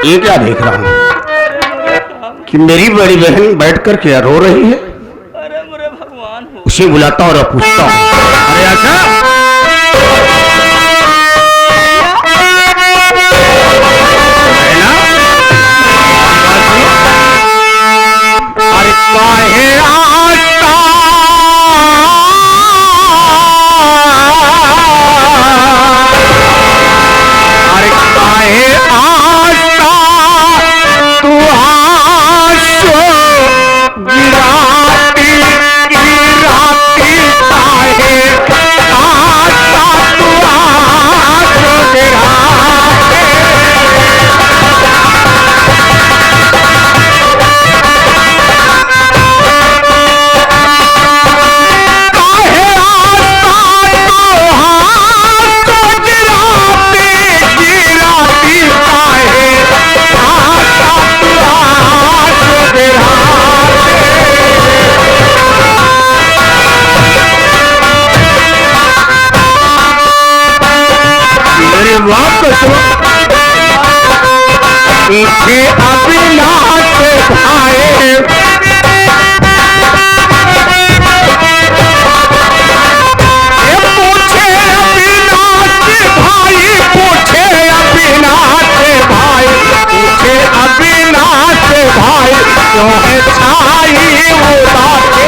ये क्या देख रहा हूँ कि मेरी बड़ी बहन बैठकर क्या रो रही है? अरे मेरे भगवान हो। उसे बुलाता हूँ और पूछता हूँ, अरे आशा, अरे काहे आशा, अरे काहे आशा तू आंसू गिराती गिराती, काहे आशा तू आंसू गिराती। पूछे अविनाश भाई, पूछे अविनाश भाई, पूछे अविनाश भाई, पूछे अविनाश भाई, क्यों है छाई उदासी।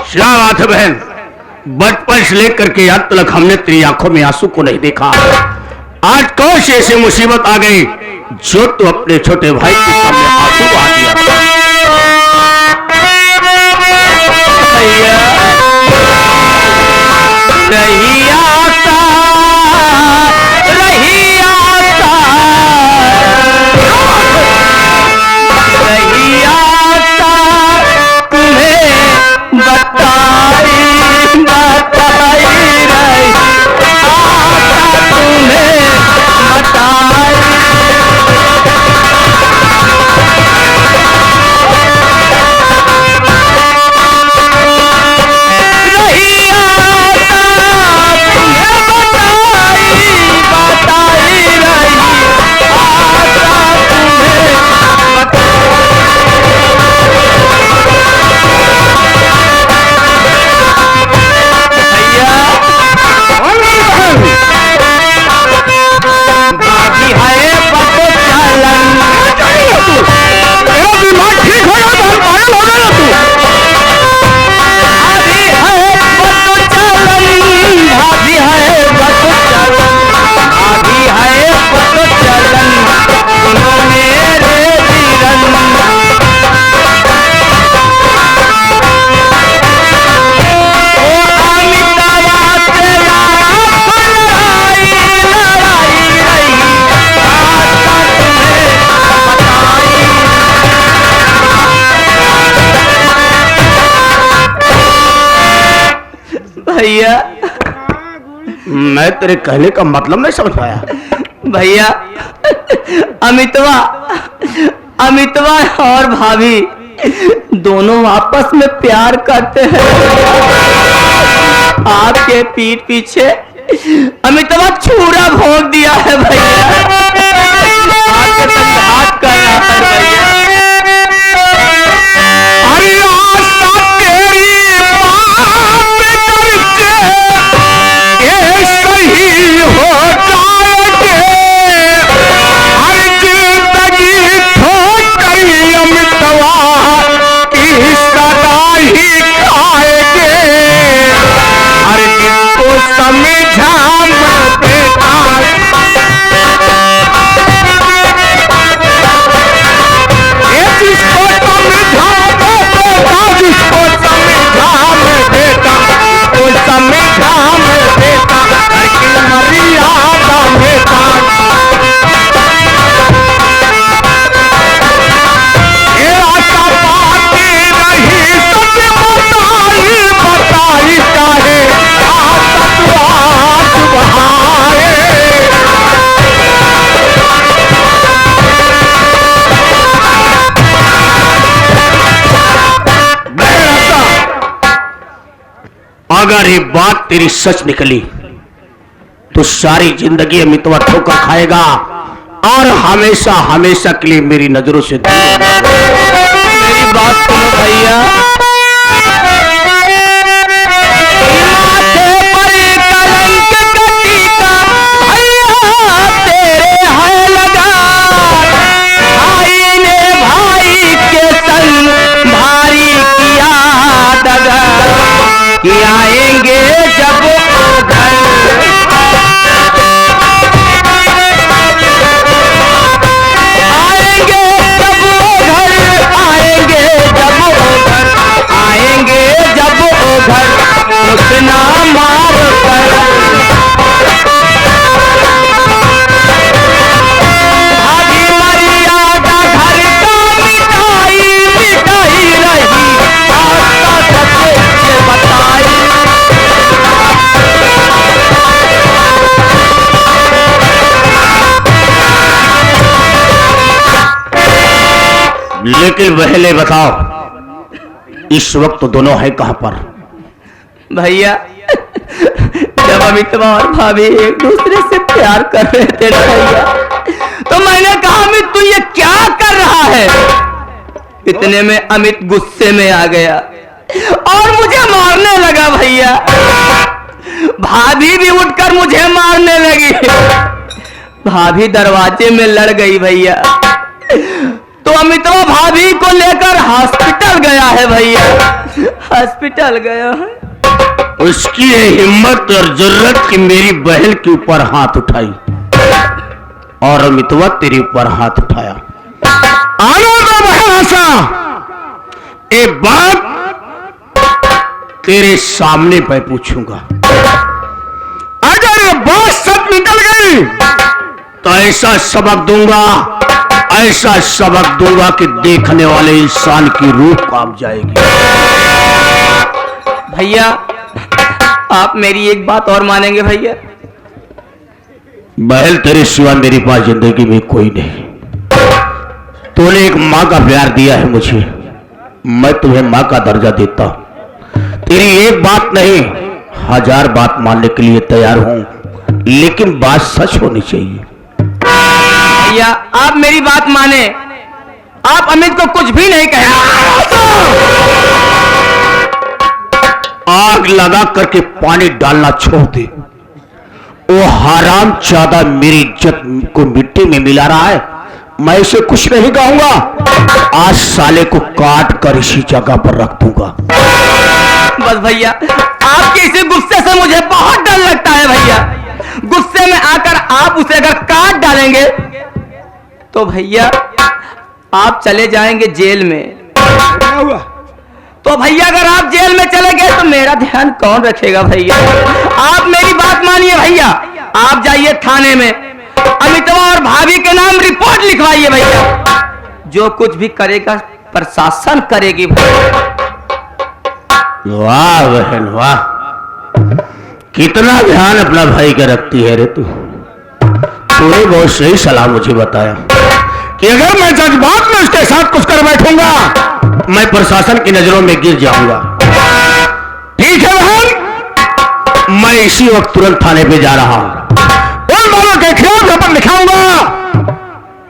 क्या बात है बहन, बचपन से लेकर के आज तक हमने तेरी आंखों में आंसू को नहीं देखा। आज कौन सी ऐसी मुसीबत आ गई जो तू अपने छोटे भाई के सामने आंसू बहा दिया? रही आशा, रही आशा, रही आशा तुम्हें बताई बताई रही, आशा तुम्हें बताई। भैया मैं तेरे कहने का मतलब नहीं समझ पाया। भैया अमितवा अमितवा और भाभी दोनों आपस में प्यार करते हैं। आपके पीठ पीछे अमितवा छुरा भोंक दिया है भैया, आपके संघात कर रहा है भैया। समझा मत अगर ये बात तेरी सच निकली तो सारी जिंदगी अमितवा ठोकर खाएगा और हमेशा हमेशा के लिए मेरी नजरों से दूर हो जाएगा। मेरी बात सुनो भैया। माथे पर कलंक का टीका भैया तेरे है लगा, भाई ने भाई के संग भारी किया दगा, कि आएंगे जब वो घर, आएंगे जब वो घर, आएंगे जब वो घर, आएंगे जब वो घर, उतना मार कर आधी मर्यादा घर का मिटाई मिटाई रही, आपका सत्य बताई। लेकिन पहले बताओ इस वक्त दोनों है कहां पर? भैया जब अमितवा और भाभी एक दूसरे से प्यार कर रहे थे ना भैया, तो मैंने कहा अमित तू ये क्या कर रहा है? इतने में अमित गुस्से में आ गया और मुझे मारने लगा भैया। भाभी भी उठकर मुझे मारने लगी। भाभी दरवाजे में लड़ गई भैया, तो अमितवा भाभी को लेकर हॉस्पिटल गया है भैया, हॉस्पिटल गया है। उसकी ये हिम्मत और जरूरत कि मेरी बहन के ऊपर हाथ उठाई और अमितवा तेरे ऊपर हाथ उठाया। आना तो बहन आशा, एक बात तेरे सामने मैं पूछूंगा, अगर ये बात सब निकल गई तो ऐसा सबक दूंगा, ऐसा सबक दूंगा कि देखने वाले इंसान की रूह कांप जाएगी। भैया आप मेरी एक बात और मानेंगे भैया? बहल तेरे सिवा मेरे पास जिंदगी में कोई नहीं। तूने एक माँ का प्यार दिया है मुझे, मैं तुम्हें माँ का दर्जा देता हूं। तेरी एक बात नहीं 1000 बात मानने के लिए तैयार हूं, लेकिन बात सच होनी चाहिए। भैया आप मेरी बात माने, आप अमित को कुछ भी नहीं कहें। आग लगा करके पानी डालना छोड़ दे। वो हराम ज्यादा मेरी इज्जत को मिट्टी में मिला रहा है, मैं इसे कुछ नहीं कहूंगा। आज साले को काट कर इसी जगह पर रख दूंगा। बस भैया आपके इसी गुस्से से मुझे बहुत डर लगता है भैया। गुस्से में आकर आप उसे अगर काट डालेंगे तो भैया आप चले जाएंगे जेल में। तो भैया अगर आप जेल में चले गए तो मेरा ध्यान कौन रखेगा भैया? आप मेरी बात मानिए भैया, आप जाइए थाने में, अमितवा और भाभी के नाम रिपोर्ट लिखवाइए भैया। जो कुछ भी करेगा प्रशासन करेगी भैया। वाह बहन वाह, कितना ध्यान अपना भाई का रखती है रे तू। तूने बहुत सही सलाह मुझे बताया कि अगर मैं जज्बात में उसके साथ कुछ कर बैठूंगा मैं प्रशासन की नजरों में गिर जाऊंगा। ठीक है बहन, मैं इसी वक्त तुरंत थाने पे जा रहा हूं, उन दोनों के खिलाफ खबर लिखाऊंगा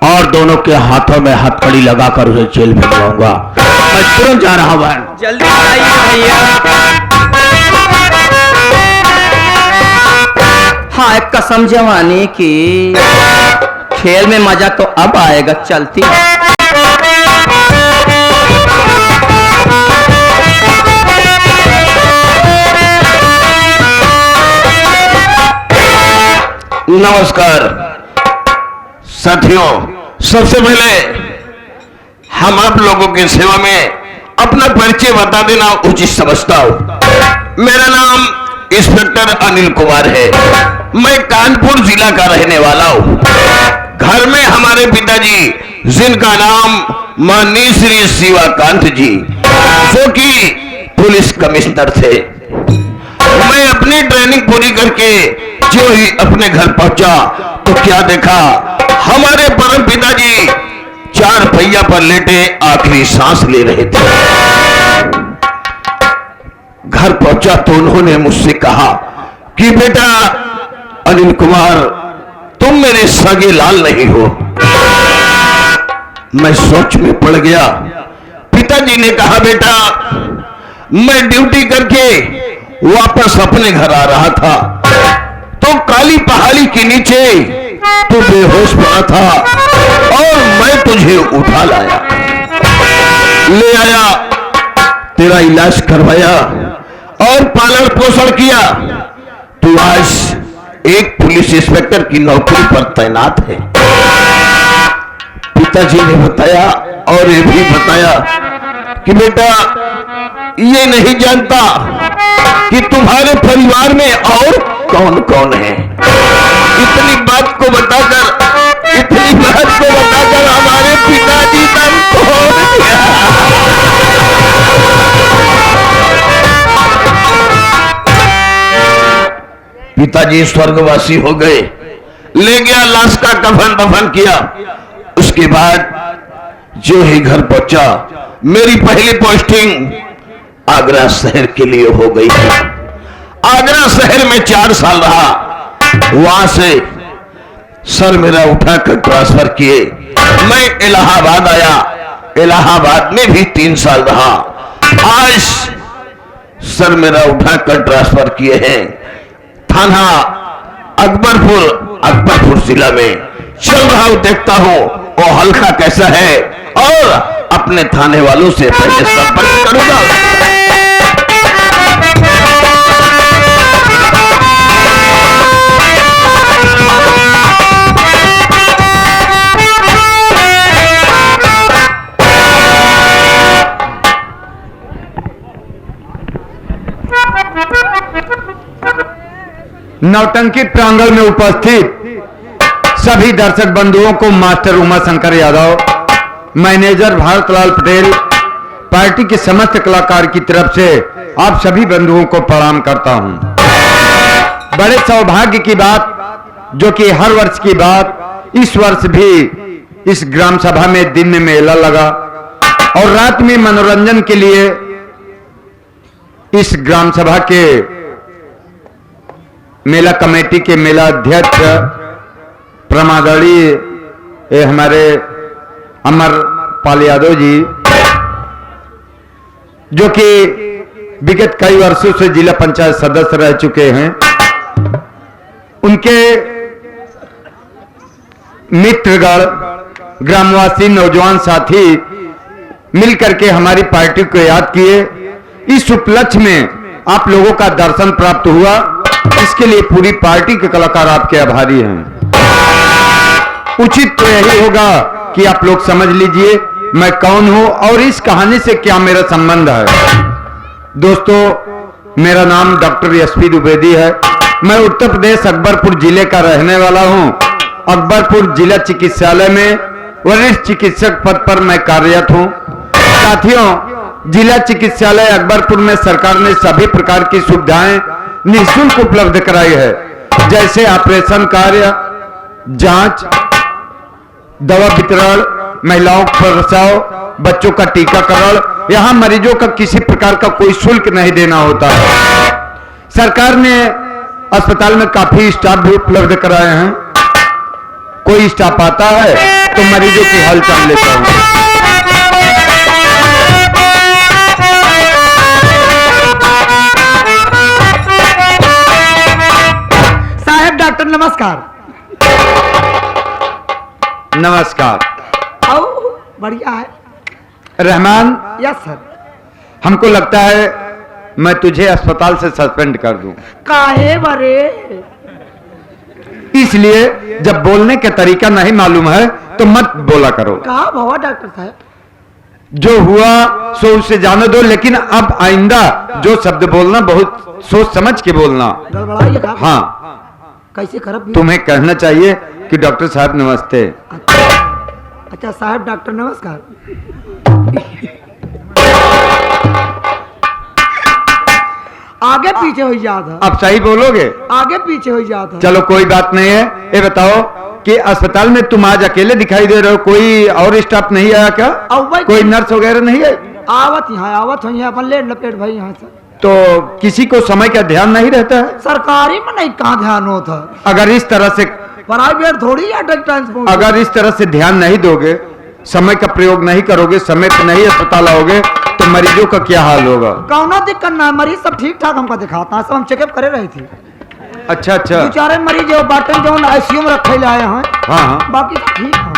और दोनों के हाथों में हथकड़ी लगाकर उसे जेल भिजवाऊंगा। मैं तुरंत जा रहा हूं बहन। जल्दी आइए भैया। हाँ कसम जवानी की, खेल में मजा तो अब आएगा। चलती नमस्कार साथियों, सबसे पहले हम आप लोगों की सेवा में अपना परिचय बता देना उचित समझता हूं। मेरा नाम इंस्पेक्टर अनिल कुमार है, मैं कानपुर जिला का रहने वाला हूं। घर में हमारे पिताजी जिनका नाम माननीय श्री शिवाकांत जी, जो कि पुलिस कमिश्नर थे। मैं अपनी ट्रेनिंग पूरी करके जो ही अपने घर पहुंचा तो क्या देखा, हमारे परम पिताजी 4 पहिया पर लेटे आखिरी सांस ले रहे थे। घर पहुंचा तो उन्होंने मुझसे कहा कि बेटा अनिल कुमार, तुम मेरे सगे लाल नहीं हो। मैं सोच में पड़ गया। पिताजी ने कहा बेटा, मैं ड्यूटी करके वापस अपने घर आ रहा था तो काली पहाड़ी के नीचे तू बेहोश पड़ा था और मैं तुझे उठा लाया, ले आया, तेरा इलाज करवाया और पालन पोषण किया। तू आज एक पुलिस इंस्पेक्टर की नौकरी पर तैनात है। पिताजी ने बताया और ये भी बताया कि बेटा, ये नहीं जानता कि तुम्हारे परिवार में और कौन कौन है। इतनी बात को बताकर हमारे पिताजी दम तोड़ दिया। पिताजी स्वर्गवासी हो गए। ले गया, लाश का कफन दफन किया। उसके बाद जो ही घर पहुंचा, मेरी पहली पोस्टिंग आगरा शहर के लिए हो गई थी। आगरा शहर में 4 साल रहा। वहां से सर मेरा उठाकर ट्रांसफर किए। मैं इलाहाबाद आया। इलाहाबाद में भी 3 साल रहा। आज सर मेरा उठाकर ट्रांसफर किए हैं थाना अकबरपुर जिला में। चल रहा हूं, देखता हूं वो हल्का कैसा है और अपने थाने वालों से पहले संपर्क करूंगा। नौटंकी प्रांगण में उपस्थित सभी दर्शक बंधुओं को master Uma Shankar Yadav, manager Bharatlal Patel, party के समस्त कलाकार की तरफ से आप सभी बंधुओं को प्रणाम करता हूं। बड़े सौभाग्य की बात, जो कि हर वर्ष की बात, इस वर्ष भी इस ग्राम सभा में दिन में मेला लगा और रात में मनोरंजन के लिए इस ग्राम सभा के मेला कमेटी के मेला अध्यक्ष प्रमादड़ी हमारे अमर पाल यादव जी, जो कि विगत कई वर्षों से जिला पंचायत सदस्य रह चुके हैं, उनके मित्रगण, ग्रामवासी, नौजवान साथी मिलकर के हमारी पार्टी को याद किए। इस उपलक्ष्य में आप लोगों का दर्शन प्राप्त हुआ, इसके लिए पूरी पार्टी के कलाकार आपके आभारी हैं। उचित तो यही होगा कि आप लोग समझ लीजिए मैं कौन हूं और इस कहानी से क्या मेरा संबंध है। दोस्तों, मेरा नाम डॉक्टर एसपी द्विवेदी है। मैं उत्तर प्रदेश अकबरपुर जिले का रहने वाला हूं। अकबरपुर जिला चिकित्सालय में वरिष्ठ चिकित्सक पद पर मैं कार्यरत हूं। साथियों, जिला चिकित्सालय अकबरपुर में सरकार ने सभी प्रकार की सुविधाएं निःशुल्क उपलब्ध कराई है, जैसे ऑपरेशन कार्य, जांच, दवा वितरण, महिलाओं का प्रसव, बच्चों का टीकाकरण। यहां मरीजों का किसी प्रकार का कोई शुल्क नहीं देना होता है। सरकार ने अस्पताल में काफी स्टाफ भी उपलब्ध कराए हैं। कोई स्टाफ आता है तो मरीजों की हालचाल लेता हूं। डॉक्टर नमस्कार। नमस्कार। आओ, बढ़िया है। Rahman, yes sir. हमको लगता है मैं तुझे अस्पताल से सस्पेंड कर दूं। काहे बरे? इसलिए जब बोलने का तरीका नहीं मालूम है तो मत बोला करो। कहा भवा डॉक्टर साहब? जो हुआ सो उसे जाने दो, लेकिन अब आइंदा जो शब्द बोलना बहुत सोच समझ के बोलना। गड़बड़ाइए। हाँ, कैसे करब? तुम्हें कहना चाहिए कि डॉक्टर साहब नमस्ते। अच्छा साहब डॉक्टर नमस्कार। आगे पीछे हो जाता। अब सही बोलोगे? आगे पीछे हो जाता। चलो कोई बात नहीं है। ये बताओ कि अस्पताल में तुम आज अकेले दिखाई दे रहे हो, कोई और स्टाफ नहीं आया क्या? कोई नर्स वगैरह नहीं है? आवत यहाँ आवत हो, यहाँ अपन लेट लपेट भाई यहाँ से। तो किसी को समय का ध्यान नहीं रहता है। सरकारी में नहीं कहाँ ध्यान होता, अगर इस तरह से प्राइवेट थोड़ी अटक ट्रांसपोर्ट। अगर इस तरह से ध्यान नहीं दोगे, समय का प्रयोग नहीं करोगे, समय पर नहीं अस्पताल आओगे, तो मरीजों का क्या हाल होगा। कौनो दिक्कत ना, मरीज सब ठीक ठाक हमको दिखाता है, सब हम चेकअप करे रही थी। अच्छा अच्छा। बेचारे मरीज जो बाटन जो आईसीयू में रखे लाए हैं, हाँ हाँ। बाकी सब ठीक है।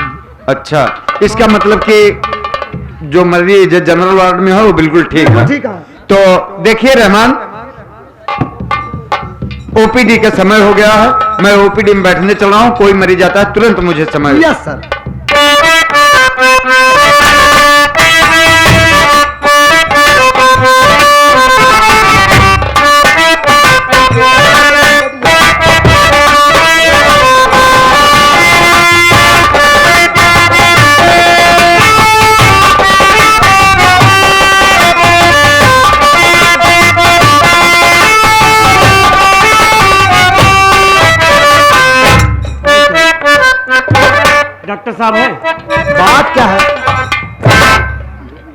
अच्छा, इसका मतलब कि जो मरीज जनरल वार्ड में है वो बिल्कुल ठीक है। ठीक है। तो देखिए रहमान, ओपीडी का समय हो गया है, मैं ओपीडी में बैठने चल रहा हूँ। कोई मरीज आता है तुरंत मुझे समय। Yes sir. डॉक्टर साहब है, बात क्या है?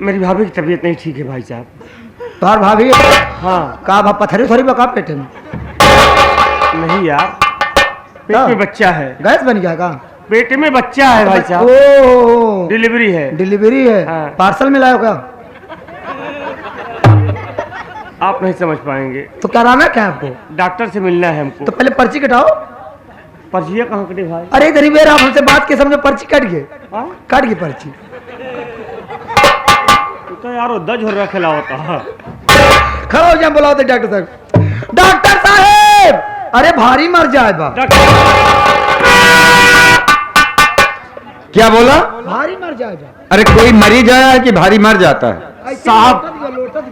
मेरी भाभी की तबीयत नहीं ठीक है भाई साहब। तोहर भाभी हाँ। का पत्थरी थोड़ी बका पेटे में नहीं यार, पेट में बच्चा है। गैस बन गया का? पेट में बच्चा है भाई साहब, ओ डिलीवरी है। डिलीवरी है। हाँ। पार्सल मिला क्या? आप नहीं समझ पाएंगे। तो क्या नाम है क्या आपको? डॉक्टर से मिलना है हमको। तो पहले पर्ची कटाओ। पर्चियाँ कहाँ कटे भाई? अरे इधर ही बेर आप हमसे बात के समझे पर्ची कट गए। हाँ? कट गई पर्ची। तो यार वो दज हो रहा खिला होता है। खड़ा हो जाए, बुलाओ तो डॉक्टर साहब। डॉक्टर साहब, अरे भारी मर जाए बा। क्या बोला? भारी मर जाए बा। अरे कोई मरीज आया है कि भारी मर जाता है? साहब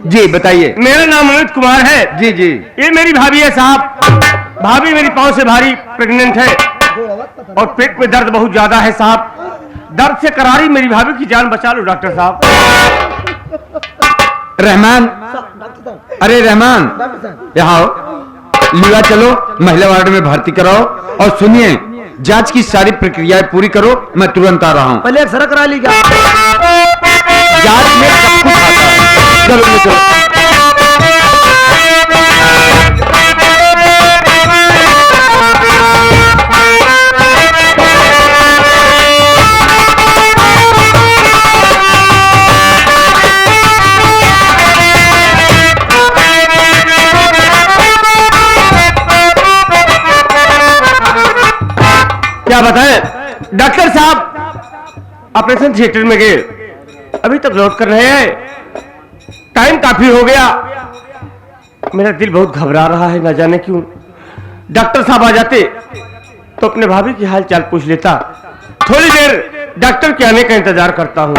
जी बताइए। मेरा नाम अमित कुमार है। जी जी। ये मेरी भाभी है साहब। भाभी मेरी पाँव से भारी प्रेग्नेंट है और पेट में दर्द बहुत ज्यादा है साहब। दर्द से करारी मेरी भाभी की जान बचा लो डॉक्टर साहब। रहमान, अरे रहमान, डॉक्टर साहब यहाँ आओ, लिया चलो महिला वार्ड में भर्ती कराओ और सुनिए, जांच की सारी प्रक्रियाएं पूरी करो, मैं तुरंत आ रहा हूँ। पहले एक्सरे करा ली क्या? जांच में सब कुछ आता है। चलो ले चलो। क्या बताएं डॉक्टर साहब, ऑपरेशन थिएटर में गए, अभी तक लौट कर रहे हैं। टाइम काफी हो गया, मेरा दिल बहुत घबरा रहा है, ना जाने क्यों। डॉक्टर साहब आ जाते तो अपने भाभी की हाल चाल पूछ लेता। थोड़ी देर डॉक्टर के आने का इंतजार करता हूँ।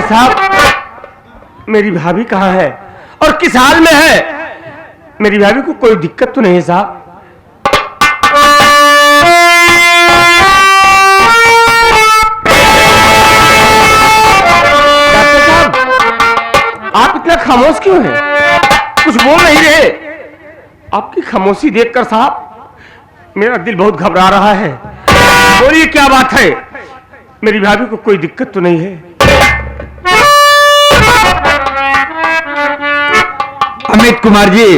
साहब मेरी भाभी कहाँ है और किस हाल में है? मेरी भाभी को कोई दिक्कत तो नहीं है साहब? डॉक्टर साहब आप इतना खामोश क्यों हैं? कुछ बोल नहीं रहे। आपकी खामोशी देखकर साहब मेरा दिल बहुत घबरा रहा है। बोलिए क्या बात है? मेरी भाभी को कोई दिक्कत तो नहीं है? अमित कुमार जी,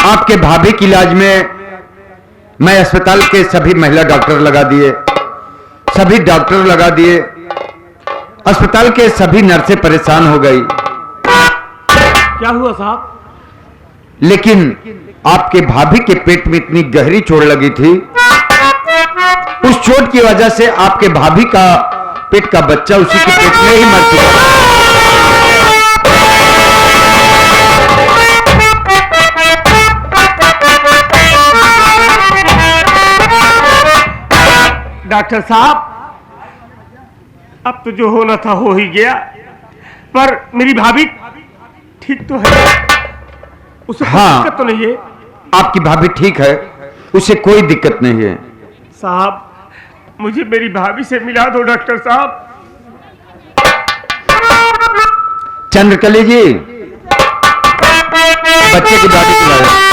आपके भाभी के इलाज में मैं अस्पताल के सभी महिला डॉक्टर लगा दिए, सभी डॉक्टर लगा दिए, अस्पताल के सभी नर्सें परेशान हो गई। क्या हुआ साहब? लेकिन आपके भाभी के पेट में इतनी गहरी चोट लगी थी, उस चोट की वजह से आपके भाभी का पेट का बच्चा उसी के पेट में ही मर चुका। डॉक्टर साहब, अब तो जो होना था हो ही गया, पर मेरी भाभी ठीक तो है? उसे कोई हाँ, दिक्कत तो नहीं है? आपकी भाभी ठीक है, उसे कोई दिक्कत नहीं है। साहब, मुझे मेरी भाभी से मिला दो डॉक्टर साहब। चंद्रकली जी, बच्चे की दादी बुलाओ।